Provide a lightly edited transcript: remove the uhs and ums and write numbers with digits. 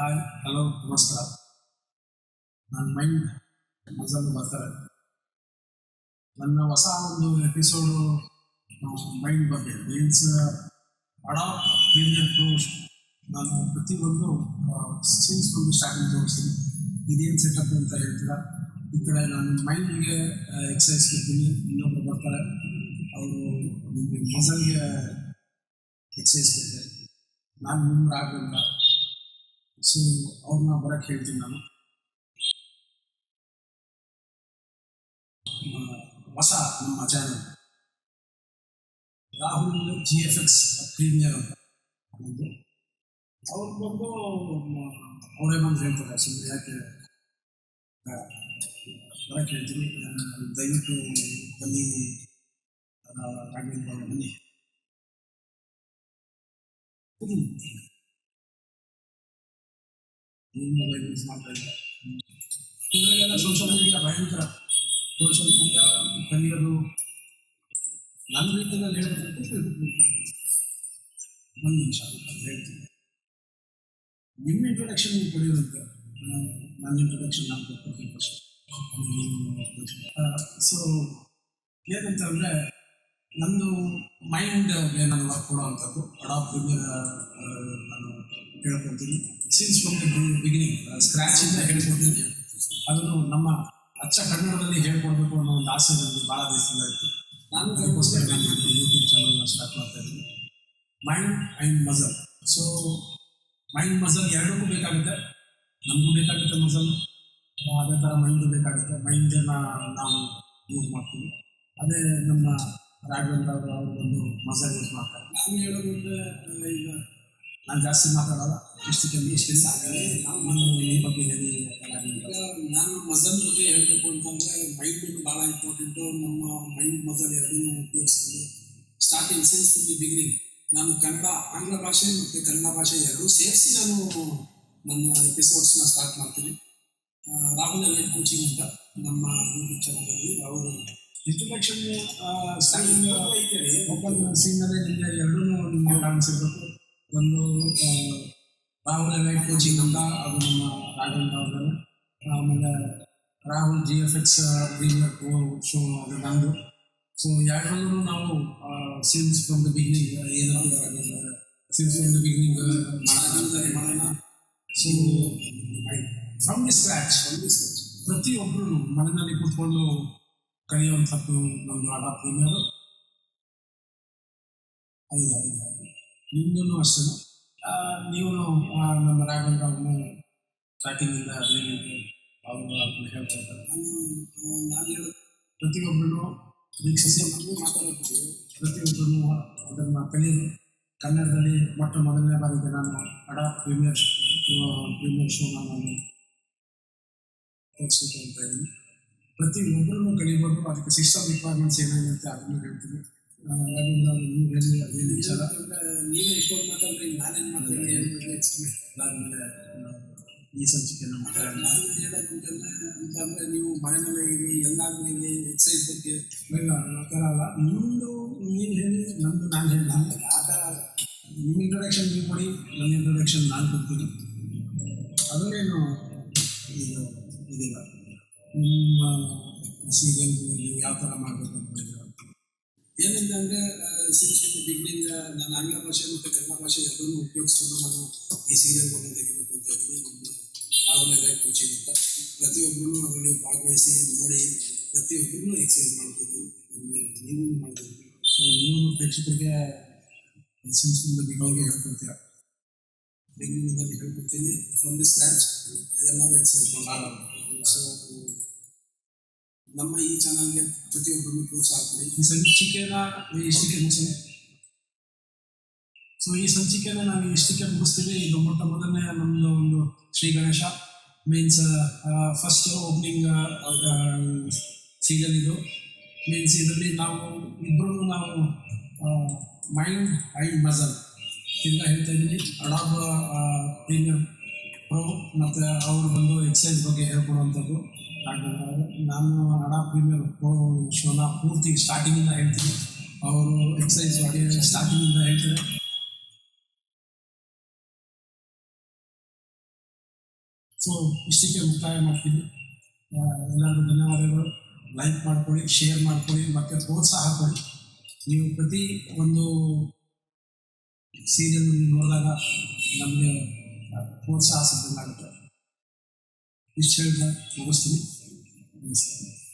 Hi hello ನಮಸ್ಕಾರ. ನನ್ನ mind ಮಜಲ್ ಬರ್ತಾರೆ. ನನ್ನ ಹೊಸ ಒಂದು ಎಪಿಸೋಡು ಮೈಂಡ್ ಬಗ್ಗೆ ಮೀನ್ಸ್ ಅಡಾಪ್ಟ್ ಪ್ರೀಮಿಯರ್ ಟು. ನಾನು ಪ್ರತಿಯೊಂದು ಸೀನ್ಸ್ ಒಂದು ಸ್ಟಾರ್ಟಿಂಗ್ ತೋರಿಸ್ತೀನಿ. ಇದೇನು ಸೆಟಪ್ ಅಂತ ಹೇಳ್ತೀರಾ. ಈ ಕಡೆ ನಾನು ಮೈಂಡ್ಗೆ ಎಕ್ಸಸೈಸ್ ಕೊಡ್ತೀನಿ, ಇನ್ನೊಬ್ಬರು ಬರ್ತಾರೆ ಅವರು ನಿಮಗೆ ಮಜಲ್ಗೆ ಎಕ್ಸಸೈಸ್ ಕೊಡ್ತಾರೆ. ನಾನು ಮುಂದೆ ಆಗಲಿಲ್ಲ, ಸೊ ಅವ್ರನ್ನ ಬರೋಕ್ಕೆ ಹೇಳ್ತೀನಿ. ನಾನು ಹೊಸ ನಮ್ಮ ಚಾನಲ್ ರಾಹುಲ್ GFX ಪ್ರೀಮಿಯರ್ ಅಂತ ಒಂದು ಅವ್ರು ಬಂದು ಅವರೇ ಬಂದು ಹೇಳ್ತಾರೆ. ಸುಮ್ಮನೆ ಯಾಕೆ ಬರೋಕ್ಕೆ ಹೇಳ್ತೀನಿ. ದಯವಿಟ್ಟು ಬನ್ನಿ ರಾಘವೇಂದ್ರ ಬನ್ನಿ. ಮೊಬೈಲ್ ಯೂಸ್ ಮಾಡ್ತಾ ಇದ್ದಾರೆ. ಇದರಲ್ಲೆಲ್ಲ ಸೋಷಿಯಲ್ ಮೀಡಿಯಾ ಭಯಂಕರ. ಸೋಷಿಯಲ್ ಮೀಡಿಯಾ ಕಲಿಯೋದು ನನ್ನ ರೀತಿಯಲ್ಲಿ ಹೇಳಬೇಕಂತ ಒಂದು ನಿಮಿಷ ಹೇಳ್ತೀನಿ. ನಿಮ್ಮ ಇಂಟ್ರೊಡಕ್ಷನ್ ನೀವು ಕೊಡಿಯೋದಂತೆ. ನನ್ನ ಇಂಟ್ರೊಡಕ್ಷನ್ ನಾನು ಕೊಡ್ತೀನಿ ಫಸ್ಟ್. ಸೊ ಏನಂತಂದರೆ ನಂದು ಮೈಂಡ್ಗೆ ನಾನು ವರ್ಕ್ ಕೊಡೋವಂಥದ್ದು ಅಡಾಪ್ಟ್ ಪ್ರೀಮಿಯರ್ ನಾನು ಹೇಳ್ಕೊಡ್ತೀನಿ. ಸಿನ್ಸ್ ಫ್ರಮ್ ದ ಬಿಗಿನಿಂಗ್ ಸ್ಕ್ರ್ಯಾಚಿಂದ ಹೇಳ್ಕೊಡ್ತೀನಿ. ಅದನ್ನು ನಮ್ಮ ಅಚ್ಚ ಕನ್ನಡದಲ್ಲಿ ಹೇಳ್ಕೊಡ್ಬೇಕು ಅನ್ನೋ ಒಂದು ಆಸೆ ನನಗೆ ಭಾಳ ದಿವಸದಿಂದ ಇತ್ತು. ನಾನು ಅದಕ್ಕೋಸ್ಕರ ನಾನು ಯೂಟ್ಯೂಬ್ ಚಾನಲ್ನ ಸ್ಟಾರ್ಟ್ ಮಾಡ್ತಾ ಇದ್ದೀನಿ. Mind and muscle. So mind muscle ಎರಡಕ್ಕೂ ಬೇಕಾಗುತ್ತೆ. ನಮಗೂ ಬೇಕಾಗುತ್ತೆ ಮಜಲ್, ಅದೇ ಥರ ಮೈಂಡು ಬೇಕಾಗುತ್ತೆ. ಮೈಂಡನ್ನು ನಾವು ಯೂಸ್ ಮಾಡ್ತೀವಿ. ಅದೇ ನಮ್ಮ ರಾಘವೇಂದ್ರ ಅವರು ಬಂದು ಮಜಲ್ ಯೂಸ್ ಮಾಡ್ತಾರೆ. ನಾನು ಹೇಳೋದಂದರೆ ಈಗ ನಾನು ಜಾಸ್ತಿ ಮಾತಾಡೋಲ್ಲ, ಇಷ್ಟಿಲ್ಲ ಆಗಲೇ ನಾನು ಈ ಬಗ್ಗೆ ಹೇಳಿ. ಈಗ ನಾನು ಮಜಲ್ ಬಗ್ಗೆ ಹೇಳಬೇಕು ಅಂತಂದರೆ ಮೈಂಡ್ ಭಾಳ ಇಂಪಾರ್ಟೆಂಟು. ನಮ್ಮ ಮೈಂಡ್ ಮಜಲ್ ಎರಡನ್ನೂ ಉಪಯೋಗಿಸ್ತೀನಿ. ಸ್ಟಾರ್ಟಿಂಗ್ ಸಿನ್ಸ್ ದಿ ಬಿಗಿನಿಂಗ್ ನಾನು ಕನ್ನಡ, ಆಂಗ್ಲ ಭಾಷೆ ಮತ್ತು ಕನ್ನಡ ಭಾಷೆ ಎರಡೂ ಸೇರಿಸಿ ನಾನು ನನ್ನ ಎಪಿಸೋಡ್ಸ್ನ ಸ್ಟಾರ್ಟ್ ಮಾಡ್ತೀನಿ. ರಾಹುಲ್ ಎಲೈಟ್ ಕೋಚಿಂಗ್ ಅಂತ ನಮ್ಮ ಯೂಟ್ಯೂಬ್ ಚಾನಲಲ್ಲಿ ಅವರು ಇಂಟ್ರೊಡಕ್ಷನ್ ಸ್ಟಾರ್ಟಿಂಗ್ ಐತೆ. ಓಪನ್ ಸೀನಲ್ಲೇ ನಿಮಗೆ ಎರಡೂ ನಿಮಗೆ ಕಾಣಿಸಿರ್ಬೇಕು. ಒಂದು ರಾಹುಲ್ ಎಲೈಟ್ ಕೋಚಿಂಗ್ ಅಂತ, ಅದು ನಮ್ಮ ರಾಘವೇಂದ್ರ ಅವ್ರದ್ದು. ಆಮೇಲೆ ರಾಹುಲ್ GFX ಪ್ರೀಮಿಯರ್ ಶೋ, ಅದು ನಂದು. ಸೊ ಎರಡರಲ್ಲೂ ನಾವು ಸಿನ್ಸ್ ಫ್ರಮ್ ದ ಬಿಗಿನಿಂಗ್ ಏನಾದ್ರು ಸಿನ್ಸ್ ಫ್ರಮ್ ದ ಬಿಗಿನಿಂಗ್ ಮಾಡೋಣ. ಸೊ ಫ್ರಮ್ ದಿ ಸ್ಕ್ರ್ಯಾಚ್ ಪ್ರತಿಯೊಬ್ಬರು ಮನೆಯಲ್ಲಿ ಕೂತ್ಕೊಂಡು ಕಲಿಯುವಂಥದ್ದು ನಮ್ಮದು ಅಡಾಪ್ಟ್ ಪ್ರೀಮಿಯರು. ಹೌದು, ನಿಮ್ಮದೂ ಅಷ್ಟೇ. ನೀವು ನಮ್ಮ ರಾಘವೇಂದ್ರ ಅವ್ರನ್ನ ಸ್ಟಾರ್ಟಿಂಗಿಂದ ಅವರು ಅದನ್ನ ಹೇಳ್ತಾ ಇದ್ದಾರೆ. ನಾನು ಹೇಳೋದು ಪ್ರತಿಯೊಬ್ಬರೂ ವೀಕ್ಷಿಸಿ ನಮಗೂ ಮಾತಾಡ್ತೀವಿ. ಪ್ರತಿಯೊಬ್ಬರೂ ಅದನ್ನು ಕಲಿಯೋದು. ಕನ್ನಡದಲ್ಲಿ ಮೊಟ್ಟ ಮೊದಲನೇ ಬಾರಿಗೆ ನಾನು ಅಡಾಪ್ಟ್ ಪ್ರೀಮಿಯರ್ ಶೋನ ನಾನು ತೋರಿಸ್ಬೇಕು ಅಂತ ಇದ್ದೀನಿ. ಪ್ರತಿಯೊಬ್ಬರೂ ಕಲಿಬೋದು. ಅದಕ್ಕೆ ಸಿಸ್ಟಮ್ ರಿಕ್ವೈರ್ಮೆಂಟ್ಸ್ ಏನೇನಿರುತ್ತೆ ಅದನ್ನು ಹೇಳ್ತೀನಿ. ರಾಘವೇಂದ್ರ ಅವರು ನೀವು ಹೇಳಿ ಅದೇನು ವಿಚಾರ. ನೀವೇ ಎಷ್ಟೊಂದು ಮಾತಾಡ್ರಿ, ನಾನೇನು ಮಾತಾಡಿ ಅದಾದಮೇಲೆ ಈ ಸಂಚಿಕೆಯನ್ನು ಮಾತಾಡೋಣ. ನಾನು ಹೇಳೋದಂತಂದರೆ ನೀವು ಮನೆಯಲ್ಲೇ ಇರಿ, ಎಲ್ಲಾದ್ರೂ ಇರಿ, ಎಕ್ಸಸೈಸ್ ಬಗ್ಗೆ ಬೇಗ ಆ ಥರ ಅಲ್ಲ. ನೀವು ಹೇಳಿ, ನಮ್ಮದು ನಾನು ಹೇಳಿ, ಆ ಥರ ನಿಮ್ಮ ಇಂಟ್ರೊಡಕ್ಷನ್ ನೀವು ಕೊಡಿ, ನನ್ನ ಇಂಟ್ರೊಡಕ್ಷನ್ ನಾನು ಕೊಡ್ತೀನಿ. ಅದನ್ನೇನು ಇದು ಇದಿಲ್ಲ. ನಿಮ್ಮ ಸೀರಿಯಲ್ ನೀವು ಯಾವ ಥರ ಮಾಡಬೇಕು ಅಂತ ಹೇಳಿದ್ರೆ ಏನಂತಂದರೆ ಸಿನ್ಸ್ ಬಿಗಿನಿಂಗ್ ನಾನು ಆಂಗ್ಲ ಭಾಷೆ ಮತ್ತು ಕನ್ನಡ ಭಾಷೆ ಎರಡನ್ನೂ ಉಪಯೋಗಿಸ್ಕೊಂಡು ನಾನು ಈ ಸೀರಿಯಲ್ಗಳನ್ನು ತೆಗಿಬೇಕು ಅಂತ ಹೇಳಿದ್ರೆ ನಮ್ಮ ರಾಹುಲ್ ಎಲೈಟ್ ಕೋಚಿಂಗ್ ಅಂತ. ಪ್ರತಿಯೊಬ್ಬರೂ ಅದರಲ್ಲಿ ಭಾಗವಹಿಸಿ ನೋಡಿ ಪ್ರತಿಯೊಬ್ಬರೂ ಎಕ್ಸಸೈಸ್ ಮಾಡ್ಬೋದು, ನೀವು ಮಾಡ್ಬೋದು. ಸೊ ನೀವು ಪ್ರೇಕ್ಷಕರಿಗೆ ಸಿನ್ಸ್ ಫ್ರಮ್ ದ ಬಿಗಿನಿಂಗ್ ಹೇಳ್ಕೊಡ್ತೀರಾ. ಬಿಗಿನಿಂಗಲ್ಲಿ ಹೇಳ್ಕೊಡ್ತೀನಿ ಫ್ರಮ್ ದಿ ಸ್ಕ್ರ್ಯಾಚ್ ಎಲ್ಲರೂ ಎಕ್ಸಸೈಸ್ ಮಾಡೋದು. ಸೊ ನಮ್ಮ ಈ ಚಾನಲ್ಗೆ ಪ್ರತಿಯೊಬ್ಬರನ್ನು ಪ್ರೋತ್ಸಾಹ ಕೊಡಿ. ಈ ಸಂಚಿಕೆನ ಇಷ್ಟಕ್ಕೆ ಮುಗಿಸ್ತೀನಿ. ಸೊ ಈ ಸಂಚಿಕೆನ ನಾವು ಇಷ್ಟಕ್ಕೆ ಮುಗಿಸ್ತೀವಿ. ಇದು ಮೊಟ್ಟ ಮೊದಲನೇ ನಮ್ಮದು ಒಂದು Shri Ganesha means first opening season ಇದು. ಮೀನ್ಸ್ ಇದರಲ್ಲಿ ನಾವು ಇಬ್ಬರು ಮೈಂಡ್ ಆ್ಯಂಡ್ ಮಜಲ್ ತಿರ್ಗಾ ಹೇಳ್ತಾ ಇದ್ದೀನಿ. ಅಡಾಪ್ಟ್ ಪ್ರೀಮಿಯರ್ ಪ್ರೋ ಮತ್ತು ಅವರು ಬಂದು ಎಕ್ಸಸೈಸ್ ಬಗ್ಗೆ ಹೇಳ್ಕೊಡುವಂಥದ್ದು. ನಾನು ಅಡಾಪ್ಟ್ ಪ್ರೀಮಿಯರ್ ಪ್ರೋ ಶೋನ ಪೂರ್ತಿ ಸ್ಟಾರ್ಟಿಂಗಿಂದ ಹೇಳ್ತೀನಿ. ಅವರು ಎಕ್ಸಸೈಸ್ ಬಗ್ಗೆ ಸ್ಟಾರ್ಟಿಂಗಿಂದ ಹೇಳ್ತಾರೆ. ಸೊ ಇಷ್ಟಕ್ಕೆ ಮುಕ್ತಾಯ ಮಾಡ್ತೀನಿ. ಎಲ್ಲರಿಗೂ ಧನ್ಯವಾದಗಳು. ಲೈಕ್ ಮಾಡ್ಕೊಳ್ಳಿ, ಶೇರ್ ಮಾಡ್ಕೊಳ್ಳಿ ಮತ್ತು ಪ್ರೋತ್ಸಾಹ ಕೊಡಿ. ನೀವು ಪ್ರತಿ ಒಂದು ಸೀರಿಯಲ್ ನೋಡಿದಾಗ ನಮಗೆ ಪ್ರೋತ್ಸಾಹ ಸಿಗ್ದಂಗಾಗುತ್ತೆ. ಇಷ್ಟು ಹೇಳಿದ್ರೆ ಮುಗಿಸ್ತೀನಿ. ನಮಸ್ಕಾರ.